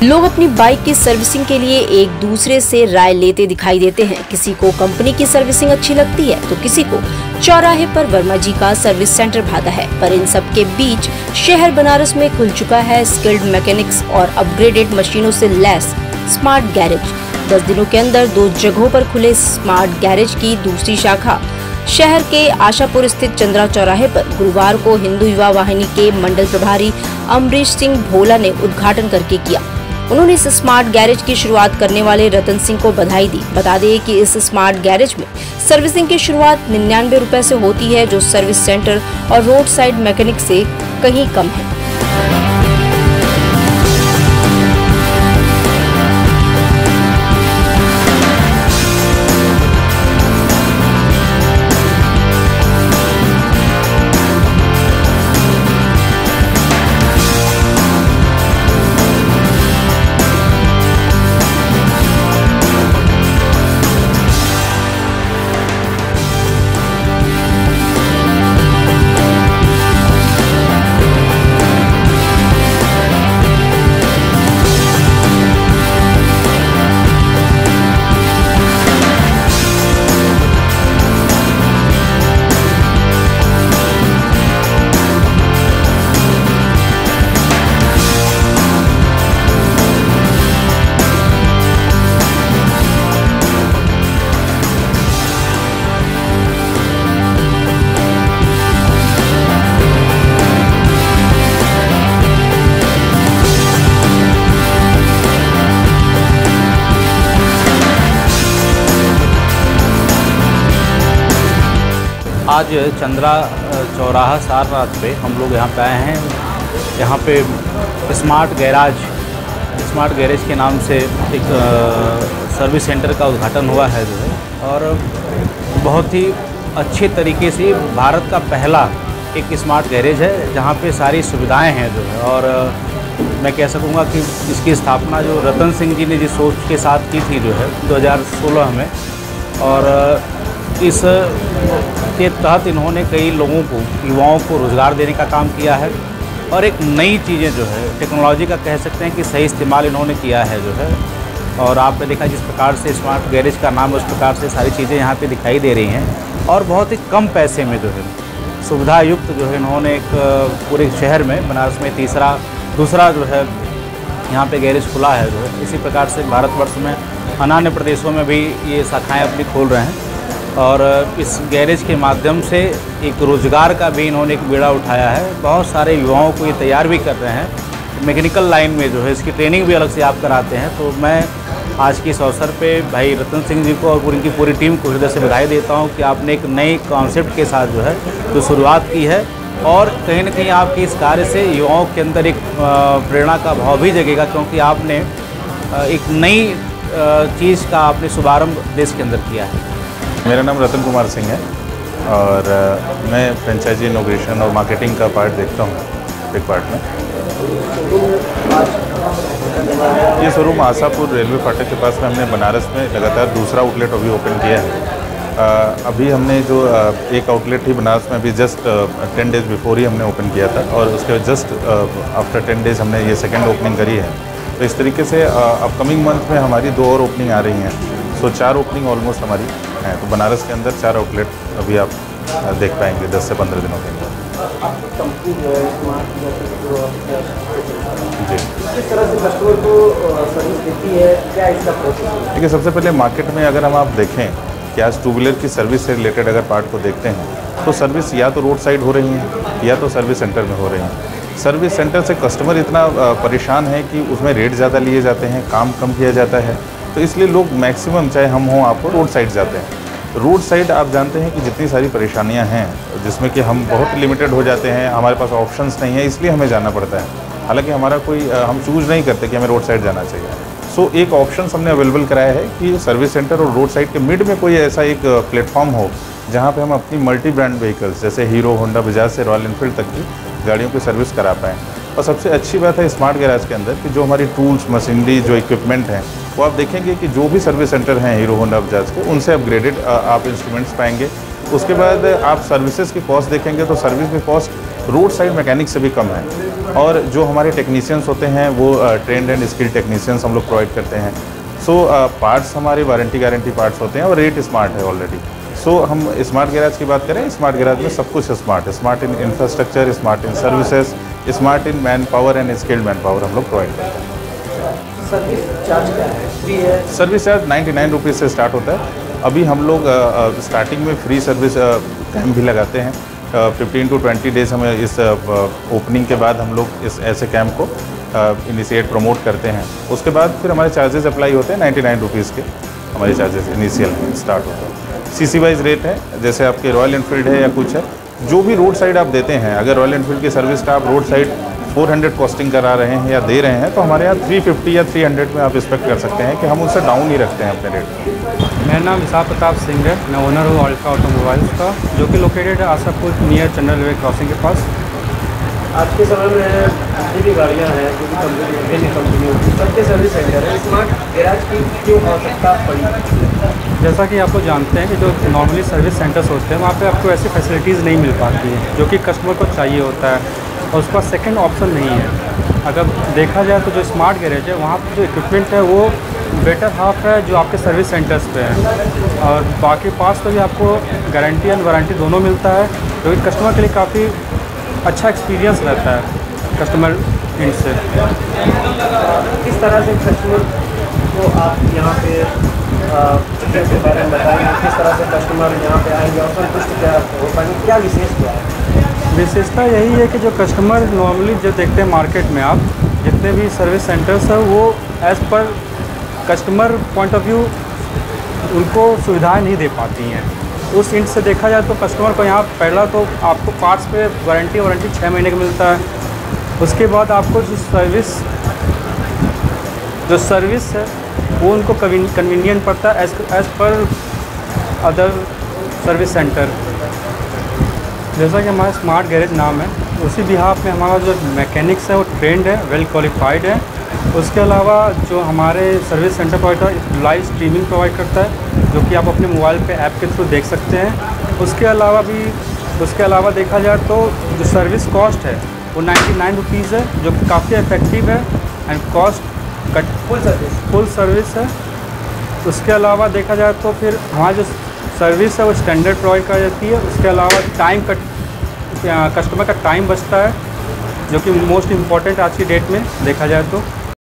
लोग अपनी बाइक की सर्विसिंग के लिए एक दूसरे से राय लेते दिखाई देते हैं। किसी को कंपनी की सर्विसिंग अच्छी लगती है तो किसी को चौराहे पर वर्मा जी का सर्विस सेंटर भाता है। पर इन सब के बीच शहर बनारस में खुल चुका है स्किल्ड मैकेनिक्स और अपग्रेडेड मशीनों से लैस स्मार्ट गैरेज। 10 दिनों के अंदर 2 जगहों पर खुले स्मार्ट गैरेज की दूसरी शाखा शहर के आशापुर स्थित चंद्रा चौराहे पर गुरुवार को हिंदू युवा वाहिनी के मंडल प्रभारी अमरीश सिंह भोला ने उद्घाटन करके किया। उन्होंने इस स्मार्ट गैरेज की शुरुआत करने वाले रतन सिंह को बधाई दी। बता दें कि इस स्मार्ट गैरेज में सर्विसिंग की शुरुआत 99 रुपए से होती है, जो सर्विस सेंटर और रोड साइड मैकेनिक से कहीं कम है। आज चंद्रा चौराहा सारनाथ पे हम लोग यहाँ पे आए हैं। यहाँ पे स्मार्ट गैरेज के नाम से एक सर्विस सेंटर का उद्घाटन हुआ है जो है, और बहुत ही अच्छे तरीके से भारत का पहला एक स्मार्ट गैरेज है जहाँ पे सारी सुविधाएं हैं जो है। और मैं कह सकूँगा कि इसकी स्थापना जो रतन सिंह जी ने जिस सोच के साथ की थी जो है 2016 में, और इस के तहत इन्होंने कई लोगों को, युवाओं को रोज़गार देने का काम किया है, और एक नई चीज़ें जो है टेक्नोलॉजी का कह सकते हैं कि सही इस्तेमाल इन्होंने किया है जो है। और आपने देखा जिस प्रकार से स्मार्ट गैरेज का नाम, उस प्रकार से सारी चीज़ें यहाँ पे दिखाई दे रही हैं, और बहुत ही कम पैसे में जो है सुविधा युक्त जो है इन्होंने एक पूरे शहर में, बनारस में दूसरा जो है यहाँ पे गैरेज खुला है जो है। इसी प्रकार से भारतवर्ष में अन्य प्रदेशों में भी ये शाखाएँ अपनी खोल रहे हैं, और इस गैरेज के माध्यम से एक रोज़गार का भी इन्होंने एक बीड़ा उठाया है। बहुत सारे युवाओं को ये तैयार भी कर रहे हैं मैकेनिकल लाइन में जो है, इसकी ट्रेनिंग भी अलग से आप कराते हैं। तो मैं आज के इस अवसर पे भाई रतन सिंह जी को और उनकी पूरी टीम को हृदय से बधाई देता हूँ कि आपने एक नए कॉन्सेप्ट के साथ जो है जो शुरुआत की है, और कहीं ना कहीं आपके इस कार्य से युवाओं के अंदर एक प्रेरणा का भाव भी जगेगा, क्योंकि आपने एक नई चीज़ का आपने शुभारंभ देश के अंदर किया है। मेरा नाम रतन कुमार सिंह है, और मैं फ्रेंचाइजी इनोग्रेशन और मार्केटिंग का पार्ट देखता हूँ एक पार्ट में। ये शोरूम आशापुर रेलवे फाटक के पास में हमने बनारस में लगातार दूसरा आउटलेट अभी ओपन किया है। अभी हमने जो एक आउटलेट ही बनारस में अभी जस्ट 10 डेज़ बिफोर ही हमने ओपन किया था, और उसके जस्ट आफ्टर 10 डेज़ हमने ये सेकेंड ओपनिंग करी है। तो इस तरीके से अपकमिंग मंथ में हमारी 2 और ओपनिंग आ रही हैं, सो 4 ओपनिंग ऑलमोस्ट हमारी हैं। तो बनारस के अंदर 4 आउटलेट अभी आप देख पाएंगे 10 से 15 दिनों के अंदर। जी, किस तरह से कस्टमर को सर्विस देती है, क्या इसका प्रोसेस है? देखिए, सबसे पहले मार्केट में अगर हम आप देखें कि आज 2 व्हीलर की सर्विस से रिलेटेड अगर पार्ट को देखते हैं, तो सर्विस या तो रोड साइड हो रही है या तो सर्विस सेंटर में हो रही है। सर्विस सेंटर से कस्टमर इतना परेशान है कि उसमें रेट ज़्यादा लिए जाते हैं, काम कम किया जाता है, तो इसलिए लोग मैक्सिमम, चाहे हम हों आप हो, रोड साइड जाते हैं। रोड साइड आप जानते हैं कि जितनी सारी परेशानियां हैं, जिसमें कि हम बहुत लिमिटेड हो जाते हैं, हमारे पास ऑप्शंस नहीं है, इसलिए हमें जाना पड़ता है। हालांकि हमारा कोई हम चूज़ नहीं करते कि हमें रोड साइड जाना चाहिए। सो एक ऑप्शन हमने अवेलेबल कराया है कि सर्विस सेंटर और रोड साइड के मिड में कोई ऐसा एक प्लेटफॉर्म हो जहाँ पे हम अपनी मल्टी ब्रांड व्हीकल्स जैसे हीरो, होंडा, बजाज से रॉयल एनफील्ड तक की गाड़ियों की सर्विस करा पाएँ। और सबसे अच्छी बात है स्मार्ट गैराज के अंदर कि जो हमारी टूल्स, मशीनरी, जो इक्विपमेंट हैं, वो आप देखेंगे कि जो भी सर्विस सेंटर हैं हीरो, होंडा, बजाज के, उनसे अपग्रेडेड आप इंस्ट्रूमेंट्स पाएंगे। उसके बाद आप सर्विसेज की कॉस्ट देखेंगे तो सर्विस की कॉस्ट रोड साइड मैकेनिक से भी कम है। और जो हमारे टेक्नीशियंस होते हैं वो ट्रेंड एंड स्किल टेक्नीशियंस हम लोग प्रोवाइड करते हैं। सो पार्ट्स हमारे वारंटी गारंटी पार्ट्स होते हैं और रेट स्मार्ट है ऑलरेडी। सो हम स्मार्ट गैराज की बात करें, स्मार्ट गैराज में सब कुछ smart in infrastructure, smart in services, smart in man power and skilled man power हम लोग प्रोवाइड करते हैं। सर्विस चार्ज क्या है? फ्री है? सर्विस चार्ज 99 रुपीज़ से स्टार्ट होता है। अभी हम लोग स्टार्टिंग में फ्री सर्विस कैंप भी लगाते हैं। 15 to 20 डेज़ हमें इस ओपनिंग के बाद हम लोग इस ऐसे कैंप को इनिशिएट प्रमोट करते हैं। उसके बाद फिर हमारे चार्जेस अप्लाई होते हैं 99 रुपीज़ के। हमारे चार्जेस इनिशियल स्टार्ट होते हैं। सीसी वाइज रेट है, जैसे आपके रॉयल एनफील्ड है या कुछ है, जो भी रोड साइड आप देते हैं, अगर रॉयल एनफील्ड की सर्विस का आप रोड साइड 400 कॉस्टिंग करा रहे हैं या दे रहे हैं, तो हमारे यहाँ 350 या 300 में आप एक्सपेक्ट कर सकते हैं कि हम उससे डाउन ही रखते हैं अपने रेट। मेरा नाम विशाल प्रताप सिंह है, मैं ओनर हूँ अल्ट्रा ऑटोमोबाइल्स का, जो कि लोकेटेड है आशापुर नियर चंडल रेलवे क्रॉसिंग के पास। आज के समय में जितनी भी गाड़ियाँ हैं, जो भी कंपनी विभिन्न कंपनियों की, सबके सर्विस सेंटर है। स्मार्ट गैराज की क्यों आवश्यकता पड़ी? जैसा कि आप लोग जानते हैं कि जो नॉर्मली सर्विस सेंटर्स होते हैं वहाँ पे आपको ऐसी फैसिलिटीज़ नहीं मिल पाती है जो कि कस्टमर को चाहिए होता है, और उसका सेकंड ऑप्शन नहीं है। अगर देखा जाए तो जो स्मार्ट गैरेज है वहाँ पर जो इक्विपमेंट है वो बेटर हाफ है जो आपके सर्विस सेंटर्स पे है, और बाकी पास तो भी आपको गारंटी एंड वारंटी दोनों मिलता है, जो कि कस्टमर के लिए काफ़ी अच्छा एक्सपीरियंस रहता है कस्टमर एंड से। किस तरह से कस्टमर को आप यहाँ पे के बारे में बताएंगे? किस तरह से कस्टमर यहाँ पे आएंगे और संतुष्ट क्या हो पाएंगे? क्या विशेष क्या है? विशेषता यही है कि जो कस्टमर नॉर्मली जो देखते हैं मार्केट में, आप जितने भी सर्विस सेंटर्स हैं वो as per customer point of view उनको सुविधाएं नहीं दे पाती हैं। उस इंड से देखा जाए तो कस्टमर को यहाँ पहला तो आपको पार्ट्स पे वारंटी 6 महीने का मिलता है। उसके बाद आपको जो सर्विस है वो उनको कन्वीनियंट पड़ता है as per other service centre. जैसा कि हमारा स्मार्ट गैरेज नाम है, उसी बिहाफ में हमारा जो मैकेनिक्स है वो ट्रेंड है, वेल क्वालिफाइड है। उसके अलावा जो हमारे service centre provider live streaming provide करता है, जो कि आप अपने मोबाइल पे ऐप के थ्रू देख सकते हैं। उसके अलावा देखा जाए तो जो सर्विस कॉस्ट है वो 99 रुपीज़ है, जो कि काफ़ी इफेक्टिव है and cost cut full service है। उसके अलावा देखा जाए तो फिर हमारी जो सर्विस है वो स्टैंडर्ड प्रोवाइड कराई जाती है। उसके अलावा कस्टमर का टाइम बचता है, जो कि मोस्ट इम्पॉर्टेंट आज की डेट में देखा जाए तो।